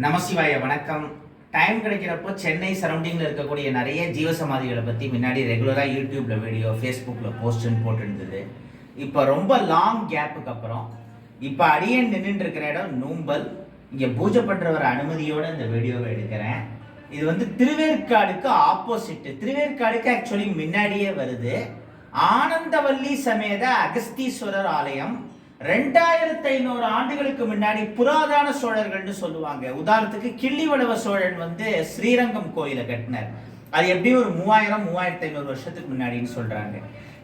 நமசிவாய வணக்கம். டைம் கிடைக்கிறப்போ சென்னை சரௌண்டிங்கில் இருக்கக்கூடிய நிறைய ஜீவசமாதிகளை பற்றி முன்னாடி ரெகுலராக யூடியூப்பில் வீடியோ, ஃபேஸ்புக்கில் போஸ்ட்டுன்னு போட்டுருந்தது. இப்போ ரொம்ப லாங் கேப்புக்கு அப்புறம் இப்போ அடியேன் நின்றுட்டு இருக்கிற இடம் நூம்பல். இங்கே பூஜை பண்ணுறவர் அனுமதியோடு இந்த வீடியோவை எடுக்கிறேன். இது திருவேற்காடுக்கு ஆப்போசிட்டு, திருவேற்காடுக்கு ஆக்சுவலி முன்னாடியே வருது. ஆனந்தவல்லி சமேத அகஸ்தீஸ்வரர் ஆலயம் 2500 ஆண்டுகளுக்கு முன்னாடி புராதன சோழர்கள்னு சொல்லுவாங்க. உதாரணத்துக்கு கிள்ளிவளவ சோழன் ஸ்ரீரங்கம் கோயிலை கட்டினார். அது எப்படி ஒரு 3500 வருஷத்துக்கு முன்னாடின்னு சொல்றாங்க.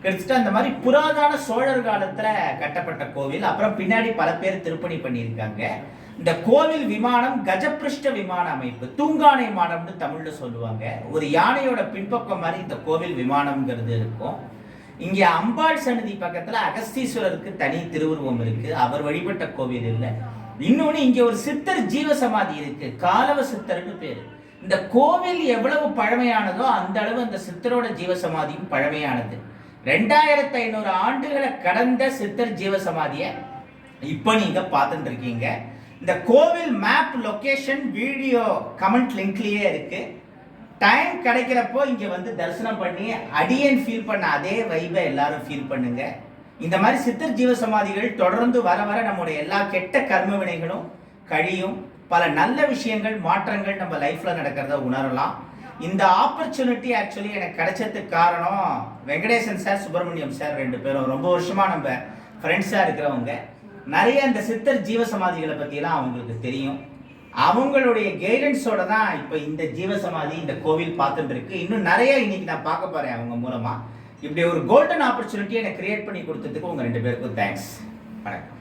கிட்டத்தட்ட அந்த மாதிரி புராதன சோழர் காலத்துல கட்டப்பட்ட கோவில். அப்புறம் பின்னாடி பல பேர் திருப்பணி பண்ணியிருக்காங்க. இந்த கோவில் விமானம் கஜபிருஷ்ட விமான அமைப்பு, தூங்கானை விமானம்னு தமிழ்ல சொல்லுவாங்க. ஒரு யானையோட பின்பக்கம் மாதிரி இந்த கோவில் விமானம்ங்கிறது இருக்கும். இங்கே அம்பாள் சன்னதி பக்கத்துல அகஸ்தீஸ்வரருக்கு தனி திருவுருவம் இருக்கு. அவர் வழிபட்ட கோவில் இல்லை. இன்னொன்னு இங்க ஒரு சித்தர் ஜீவசமாதி இருக்கு, காலவ சித்தர்னு பேரு. இந்த கோவில் எவ்வளவு பழமையானதோ அந்த அளவு அந்த சித்தரோட ஜீவசமாதியும் பழமையானது. 2500 ஆண்டுகளை கடந்த சித்தர் ஜீவசமாதிய இப்ப நீங்க பார்த்துட்டு இருக்கீங்க. இந்த கோவில் மேப், லொகேஷன், வீடியோ கமெண்ட் லிங்க்லயே இருக்கு. டைம் கிடைக்கிறப்போ இங்கே தரிசனம் பண்ணி அடியேன் ஃபீல் பண்ண அதே வைபை எல்லாரும் ஃபீல் பண்ணுங்க. இந்த மாதிரி சித்தர் ஜீவசமாதிகள் தொடர்ந்து வர வர நம்முடைய எல்லா கெட்ட கர்ம வினைகளும் கழியும். பல நல்ல விஷயங்கள், மாற்றங்கள் நம்ம லைஃப்ல நடக்கிறத உணரலாம். இந்த ஆப்பர்ச்சுனிட்டி ஆக்சுவலி எனக்கு கிடைச்சதுக்கு காரணம் வெங்கடேசன் சார், சுப்பிரமணியம் சார், 2 பேரும் ரொம்ப வருஷமா நம்ம ஃப்ரெண்ட்ஸா இருக்கிறவங்க. நிறைய இந்த சித்தர் ஜீவசமாதிகளை பற்றியெல்லாம் அவங்களுக்கு தெரியும். அவங்களுடைய கைடன்ஸோட தான் இப்போ இந்த ஜீவசமாதி, இந்த கோவில் பார்த்துட்டு இருக்கு. இன்னும் நிறைய இன்னைக்கு நான் பார்க்க போறேன் அவங்க மூலமா. இப்படி ஒரு கோல்டன் ஆப்பர்ச்சுனிட்டி எனக்கு கிரியேட் பண்ணி கொடுத்ததுக்கு உங்க 2 பேருக்கும் தேங்க்ஸ். வணக்கம்.